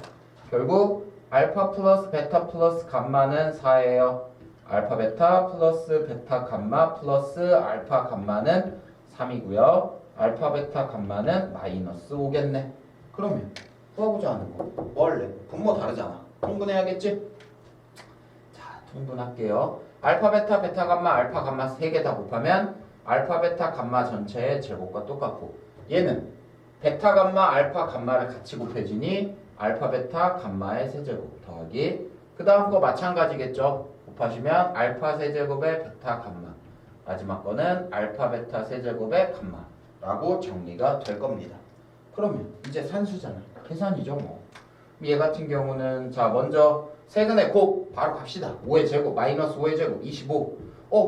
결국 알파 플러스 베타 플러스 감마는 4예요. 알파 베타 플러스 베타 감마 플러스 알파 감마는 3이고요. 알파 베타 감마는 마이너스 5겠네. 그러면 구하고자 하는 거 뭐 할래? 분모 다르잖아. 통분해야겠지? 자, 통분할게요. 알파 베타 베타 감마 알파 감마 3개 다 곱하면 알파 베타 감마 전체의 제곱과 똑같고, 얘는 베타 감마 알파 감마를 같이 곱해주니 알파 베타 감마의 세제곱 더하기 그 다음 거 마찬가지겠죠. 곱하시면 알파 세제곱의 베타 감마, 마지막 거는 알파 베타 세제곱의 감마라고 정리가 될 겁니다. 그러면 이제 산수잖아. 계산이죠 뭐. 얘 같은 경우는 자, 먼저 세근의 곱 바로 갑시다. 5의 제곱 마이너스 5의 제곱 25.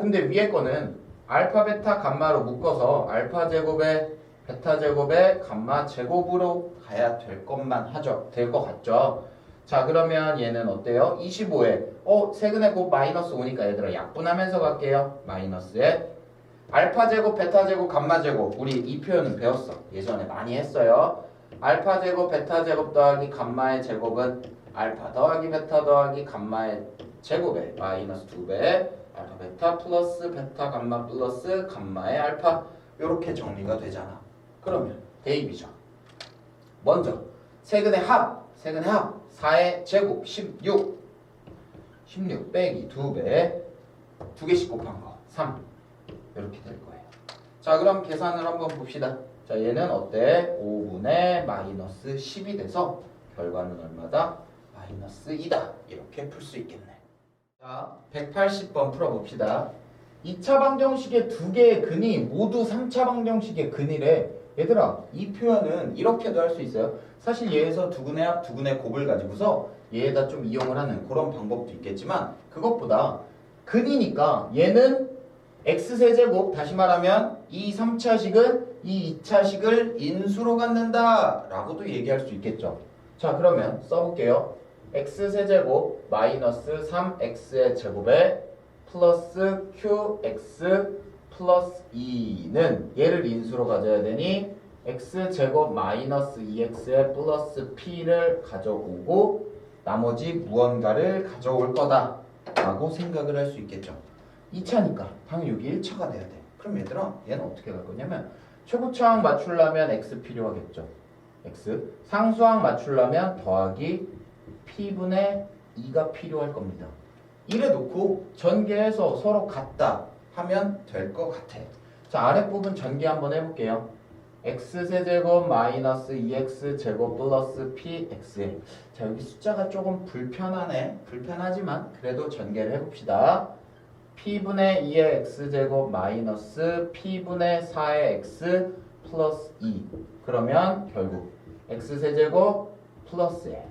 근데 위에 거는 알파 베타 감마로 묶어서 알파 제곱의 베타 제곱의 감마 제곱으로 가야 될 것만 하죠. 될 것 같죠. 자, 그러면 얘는 어때요? 25에 세근의 곱 마이너스 5니까 얘들아 약분하면서 갈게요. 마이너스에 알파 제곱 베타 제곱 감마 제곱, 우리 이 표현은 배웠어. 예전에 많이 했어요. 알파 제곱 베타 제곱 더하기 감마의 제곱은 알파 더하기 베타 더하기 감마의 제곱에 마이너스 2배 알파 베타 플러스 베타 감마 플러스 감마의 알파, 이렇게 정리가 되잖아. 그러면 대입이죠. 먼저 세근의 합 4의 제곱 16 빼기 2배 두 개씩 곱한 거 3 이렇게 될 거예요. 자, 그럼 계산을 한번 봅시다. 자, 얘는 어때? 5분의 마이너스 10이 돼서 결과는 얼마다? 마이너스 2다. 이렇게 풀 수 있겠네. 자, 180번 풀어봅시다. 2차 방정식의 두 개의 근이 모두 3차 방정식의 근이래. 얘들아, 이 표현은 이렇게도 할 수 있어요. 사실 얘에서 두근의 합, 두근의 곱을 가지고서 얘에다 좀 이용을 하는 그런 방법도 있겠지만, 그것보다 근이니까 얘는 x세제곱, 다시 말하면 이 3차식은 이 2차식을 인수로 갖는다 라고도 얘기할 수 있겠죠. 자, 그러면 써볼게요. x세제곱 마이너스 3x의 제곱에 플러스 qx 플러스 2는 얘를 인수로 가져야 되니 x제곱 마이너스 2x의 플러스 p를 가져오고 나머지 무언가를 가져올 거다 라고 생각을 할 수 있겠죠. 2차니까 당연히 여기 1차가 돼야 돼. 그럼 얘들아, 얘는 어떻게 갈 거냐면 최고차항 맞추려면 x 필요하겠죠. x 상수항 맞추려면 더하기 p분의 2가 필요할 겁니다. 이래 놓고 전개해서 서로 같다 하면 될 것 같아. 자, 아랫부분 전개 한번 해볼게요. x세제곱 마이너스 2x제곱 플러스 px. 자, 여기 숫자가 조금 불편하네. 불편하지만 그래도 전개를 해봅시다. p분의 2의 x제곱 마이너스 p분의 4의 x 플러스 2. 그러면 결국 x세제곱 플러스에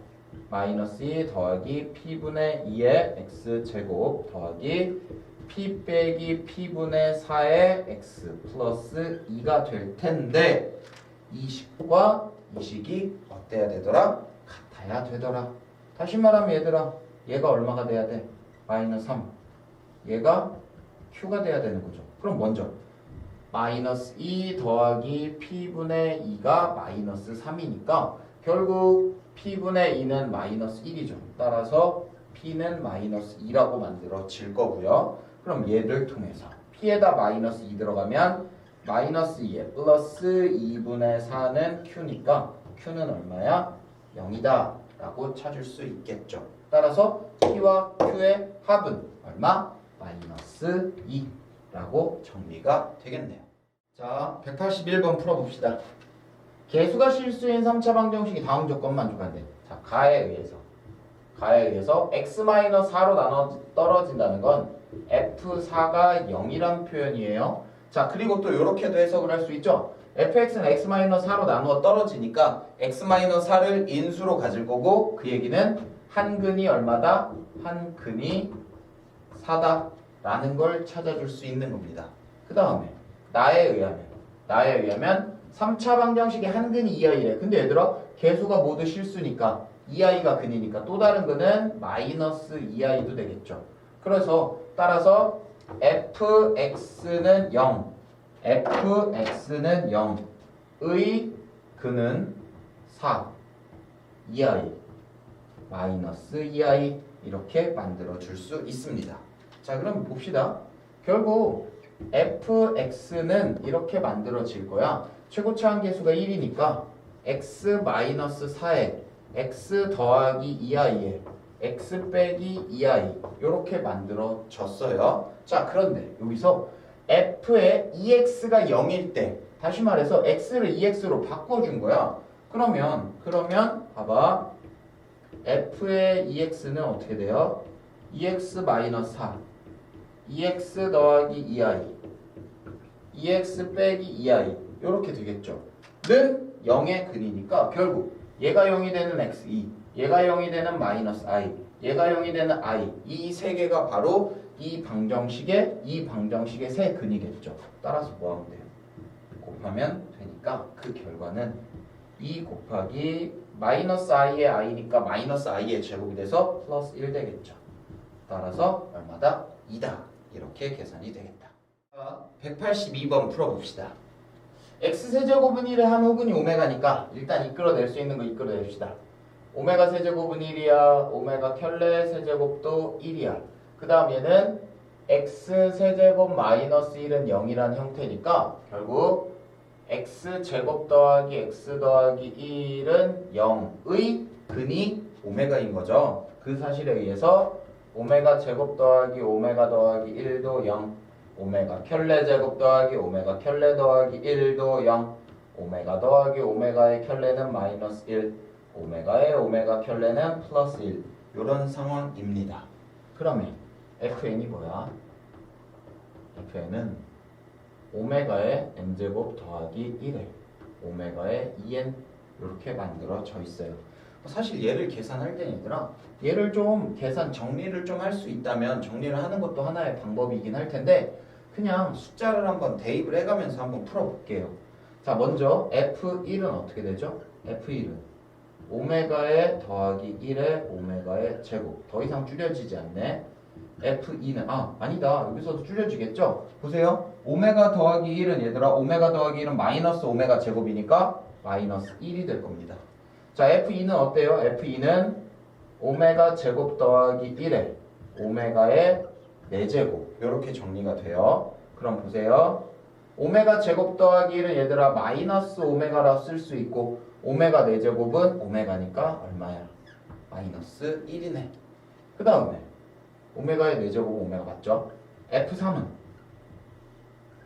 마이너스 2 더하기 p분의 2의 x제곱 더하기 p 빼기 p분의 4의 x 플러스 2가 될 텐데, 이 식과 이 식이 어때야 되더라? 같아야 되더라. 다시 말하면 얘들아, 얘가 얼마가 돼야 돼? 마이너스 3. 얘가 q가 돼야 되는 거죠. 그럼 먼저 마이너스 2 더하기 p분의 2가 마이너스 3이니까 결국 p분의 2는 마이너스 1이죠. 따라서 p는 마이너스 2라고 만들어질 거고요. 그럼 얘를 통해서 P에다 마이너스 2 들어가면 마이너스 2에 플러스 2분의 4는 Q니까 Q는 얼마야? 0이다 라고 찾을 수 있겠죠. 따라서 P와 Q의 합은 얼마? 마이너스 2라고 정리가 되겠네요. 자, 181번 풀어봅시다. 개수가 실수인 3차 방정식이 다음 조건 만족한대. 자, 가에 의해서 x-4로 나눠 떨어진다는 건 f4가 0이란 표현이에요. 자, 그리고 또 이렇게도 해석을 할 수 있죠. fx는 x-4로 나누어 떨어지니까 x-4를 인수로 가질 거고 그 얘기는 한 근이 얼마다? 한 근이 4다 라는 걸 찾아줄 수 있는 겁니다. 그 다음에 나에 의하면 3차 방정식의 한 근이 2i래. 근데 얘들아 개수가 모두 실수니까 2i가 근이니까 또 다른 근은 마이너스 2i도 되겠죠. 그래서 따라서 fx는 0, fx는 0의 근은 4, 2i, 마이너스 2i 이렇게 만들어 줄 수 있습니다. 자, 그럼 봅시다. 결국 fx는 이렇게 만들어질 거야. 최고차항 계수가 1이니까 x-4에 x 더하기 2i에 x 빼기 2i 이렇게 만들어졌어요. 자, 그런데 여기서 f의 ex가 0일 때 다시 말해서 x를 2x로 바꿔준 거야. 그러면 봐봐. f의 ex는 어떻게 돼요? 2x-4 2x 더하기 2i 2x 빼기 2i 이렇게 되겠죠. 는 0의 근이니까 결국 얘가 0이 되는 x2 얘가 0이 되는 마이너스 i 얘가 0이 되는 i 이 세 개가 바로 이 방정식의 세 근이겠죠. 따라서 뭐 하면 돼요? 곱하면 되니까 그 결과는 2 곱하기 마이너스 i의 i니까 마이너스 i의 제곱이 돼서 플러스 1 되겠죠. 따라서 얼마다? 2다. 이렇게 계산이 되겠다. 182번 풀어봅시다. x세제곱은 1에 한 호근이 오메가니까 일단 이끌어낼 수 있는 거 이끌어냅시다. 오메가 세제곱은 1이야. 오메가 켤레 세제곱도 1이야. 그 다음 얘는 x세제곱 마이너스 1은 0이라는 형태니까 결국 x제곱 더하기 x 더하기 1은 0의 근이 오메가인 거죠. 그 사실에 의해서 오메가 제곱 더하기 오메가 더하기 1도 0 오메가 켤레 제곱 더하기 오메가 켤레 더하기 1도 0 오메가 더하기 오메가의 켤레는 마이너스 1 오메가의 오메가 켤레는 플러스 1 이런 상황입니다. 그러면 fn이 뭐야? fn은 오메가의 n제곱 더하기 1에 오메가의 2n 이렇게 만들어져 있어요. 사실 얘를 계산할 때는 얘들아 얘를 좀 계산 정리를 좀 할 수 있다면 정리를 하는 것도 하나의 방법이긴 할 텐데 그냥 숫자를 한번 대입을 해가면서 한번 풀어볼게요. 자, 먼저 f1은 어떻게 되죠? f1은 오메가의 더하기 1의 오메가의 제곱 더 이상 줄여지지 않네. f2는 아니다 여기서도 줄여지겠죠? 보세요. 오메가 더하기 1은 얘들아 오메가 더하기 1은 마이너스 오메가 제곱이니까 마이너스 1이 될 겁니다. 자, f2는 어때요? f2는 오메가 제곱 더하기 1에 오메가의 4제곱 이렇게 정리가 돼요. 그럼 보세요. 오메가 제곱 더하기 1은 얘들아 마이너스 오메가라 쓸 수 있고 오메가 4제곱은 오메가니까 얼마야? 마이너스 1이네. 그 다음에 오메가의 4제곱은 오메가 맞죠? f3은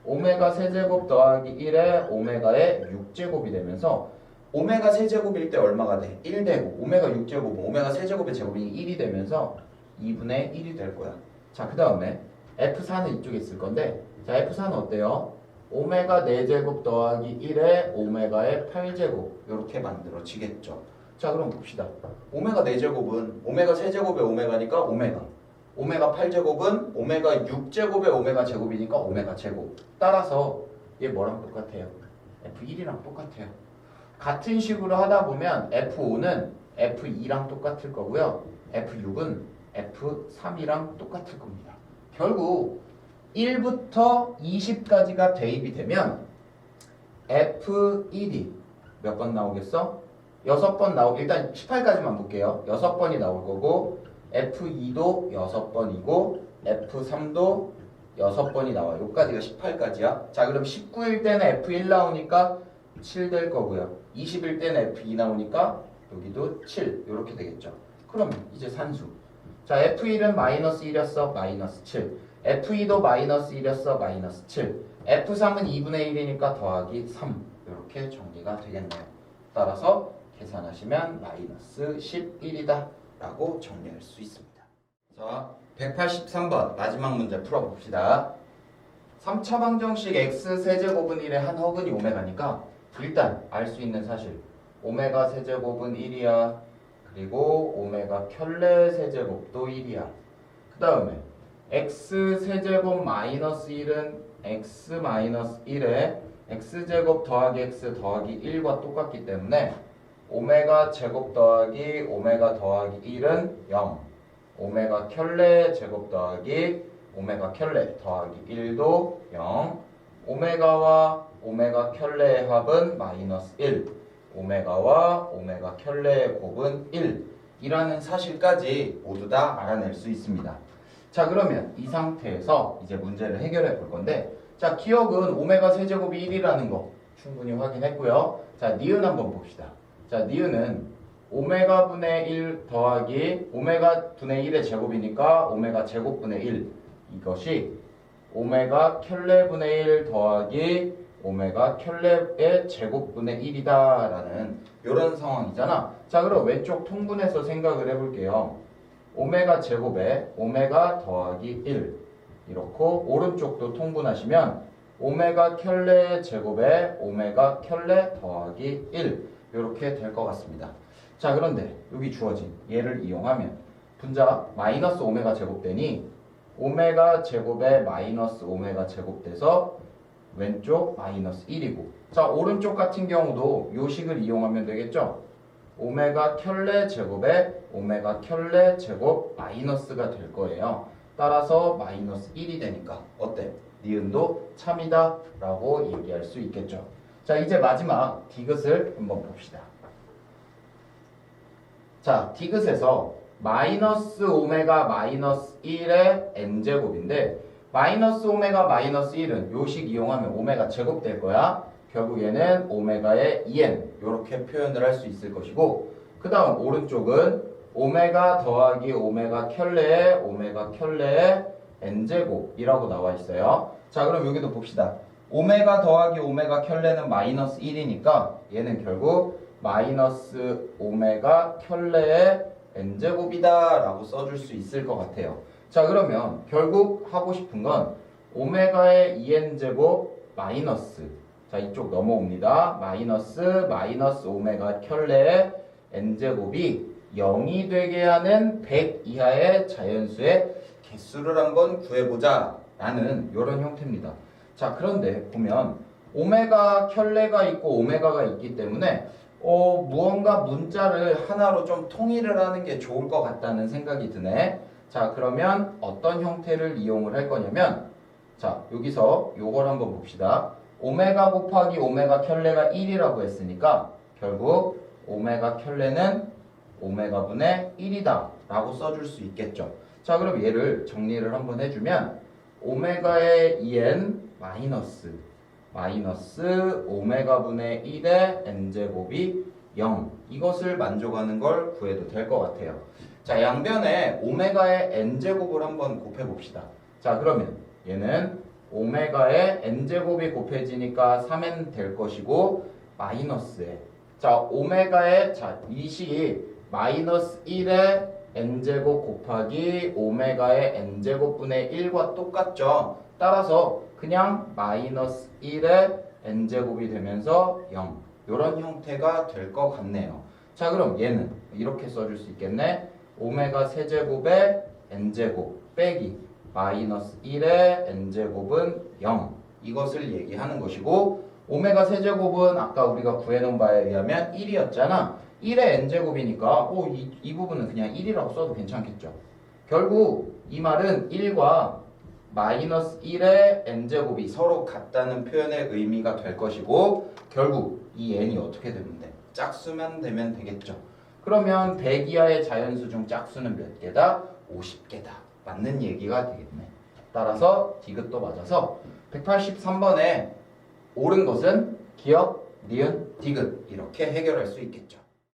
오메가 세제곱 더하기 1에 오메가의 6제곱이 되면서 오메가 세제곱일 때 얼마가 돼? 1 되고 오메가 6제곱은 오메가 세제곱의 제곱이 1이 되면서 2분의 1이 될 거야. 자, 그 다음에 F4는 이쪽에 있을 건데 자, F4는 어때요? 오메가 4제곱 더하기 1에 오메가의 8제곱 이렇게 만들어지겠죠. 자, 그럼 봅시다. 오메가 4제곱은 오메가 세제곱의 오메가니까 오메가 8제곱은 오메가 6제곱의 오메가 제곱이니까 오메가 제곱. 따라서 얘 뭐랑 똑같아요? F1이랑 똑같아요. 같은 식으로 하다 보면 F5는 F2랑 똑같을 거고요. F6은 F3이랑 똑같을 겁니다. 결국 1부터 20까지가 대입이 되면 F1이 몇 번 나오겠어? 6번 나오고 일단 18까지만 볼게요. 6번이 나올 거고 F2도 6번이고 F3도 6번이 나와. 여기까지가 18까지야. 자, 그럼 19일 때는 F1 나오니까 7 될 거고요. 20일 때는 F2 나오니까 여기도 7 이렇게 되겠죠. 그러면 이제 산수. 자, F1은 마이너스 1이었어. 마이너스 7. F2도 마이너스 1이었어. 마이너스 7. F3은 2분의 1이니까 더하기 3. 이렇게 정리가 되겠네요. 따라서 계산하시면 마이너스 11이다 라고 정리할 수 있습니다. 자, 183번 마지막 문제 풀어봅시다. 3차 방정식 x 세제곱은 1에 한 허근이 오메가니까 일단 알 수 있는 사실 오메가 세제곱은 1이야. 그리고 오메가 켤레 세제곱도 1이야. 그 다음에 x 세제곱 마이너스 1은 x 마이너스 1에 x제곱 더하기 x 더하기 1과 똑같기 때문에 오메가 제곱 더하기 오메가 더하기 1은 0. 오메가 켤레 제곱 더하기 오메가 켤레 더하기 1도 0. 오메가와 오메가 켤레의 합은 마이너스 1. 오메가와 오메가 켤레의 곱은 1 이라는 사실까지 모두 다 알아낼 수 있습니다. 자, 그러면 이 상태에서 이제 문제를 해결해 볼 건데, 자, 기억은 오메가 세제곱이 1이라는 거 충분히 확인했고요. 자, 니은 한번 봅시다. 자, 니은은 오메가 분의 1 더하기 오메가 분의 1의 제곱이니까 오메가 제곱분의 1 이것이 오메가 켤레 분의 1 더하기 오메가 켤레의 제곱분의 1이다 라는 이런 상황이잖아. 자, 그럼 왼쪽 통분해서 생각을 해볼게요. 오메가 제곱에 오메가 더하기 1 이렇고 오른쪽도 통분하시면 오메가 켤레 제곱에 오메가 켤레 더하기 1 이렇게 될 것 같습니다. 자, 그런데 여기 주어진 얘를 이용하면 분자 마이너스 오메가 제곱되니 오메가 제곱에 마이너스 오메가 제곱돼서 왼쪽 마이너스 1이고, 자, 오른쪽 같은 경우도 요 식을 이용하면 되겠죠. 오메가 켤레 제곱에 오메가 켤레 제곱 마이너스가 될 거예요. 따라서 마이너스 1이 되니까 어때? 니은도 참이다 라고 얘기할 수 있겠죠. 자, 이제 마지막 디귿을 한번 봅시다. 자, 디귿에서 마이너스 오메가 마이너스 1의 n제곱인데 마이너스 오메가 마이너스 1은 요식 이용하면 오메가 제곱 될 거야. 결국에는 오메가의 2n 이렇게 표현을 할 수 있을 것이고, 그 다음 오른쪽은 오메가 더하기 오메가 켤레의 오메가 켤레의 n제곱이라고 나와 있어요. 자, 그럼 여기도 봅시다. 오메가 더하기 오메가 켤레는 마이너스 1이니까 얘는 결국 마이너스 오메가 켤레의 n제곱이다 라고 써줄 수 있을 것 같아요. 자, 그러면 결국 하고 싶은 건 오메가의 2n제곱 마이너스, 자, 이쪽 넘어옵니다. 마이너스 오메가 켤레의 n제곱이 0이 되게 하는 100 이하의 자연수의 개수를 한번 구해보자 라는 이런 형태입니다. 자, 그런데 보면 오메가 켤레가 있고 오메가가 있기 때문에 무언가 문자를 하나로 좀 통일을 하는 게 좋을 것 같다는 생각이 드네. 자, 그러면 어떤 형태를 이용을 할 거냐면, 자, 여기서 요걸 한번 봅시다. 오메가 곱하기 오메가 켤레가 1이라고 했으니까 결국 오메가 켤레는 오메가 분의 1이다 라고 써줄 수 있겠죠. 자, 그럼 얘를 정리를 한번 해주면 오메가의 2n 마이너스 오메가 분의 1의 n제곱이 0 이것을 만족하는 걸 구해도 될 것 같아요. 자, 양변에 오메가의 n제곱을 한번 곱해봅시다. 자, 그러면 얘는 오메가의 n제곱이 곱해지니까 3n 될 것이고 마이너스에, 자, 오메가의, 자, 이 식이 마이너스 1의 n제곱 곱하기 오메가의 n제곱분의 1과 똑같죠. 따라서 그냥 마이너스 1의 n제곱이 되면서 0 이런 형태가 될 것 같네요. 자, 그럼 얘는 이렇게 써줄 수 있겠네. 오메가 세제곱의 n제곱 빼기 마이너스 1의 n제곱은 0 이것을 얘기하는 것이고, 오메가 세제곱은 아까 우리가 구해놓은 바에 의하면 1이었잖아. 1의 n제곱이니까 이 부분은 그냥 1이라고 써도 괜찮겠죠. 결국 이 말은 1과 마이너스 1의 n제곱이 서로 같다는 표현의 의미가 될 것이고, 결국 이 n이 어떻게 되면 돼? 짝수만 되면 되겠죠. 그러면 100 이하의 자연수 중 짝수는 몇 개다? 50개다. 맞는 얘기가 되겠네. 따라서 디귿도 맞아서 183번에 옳은 것은 기역, 니은, 디귿 이렇게 해결할 수 있겠죠.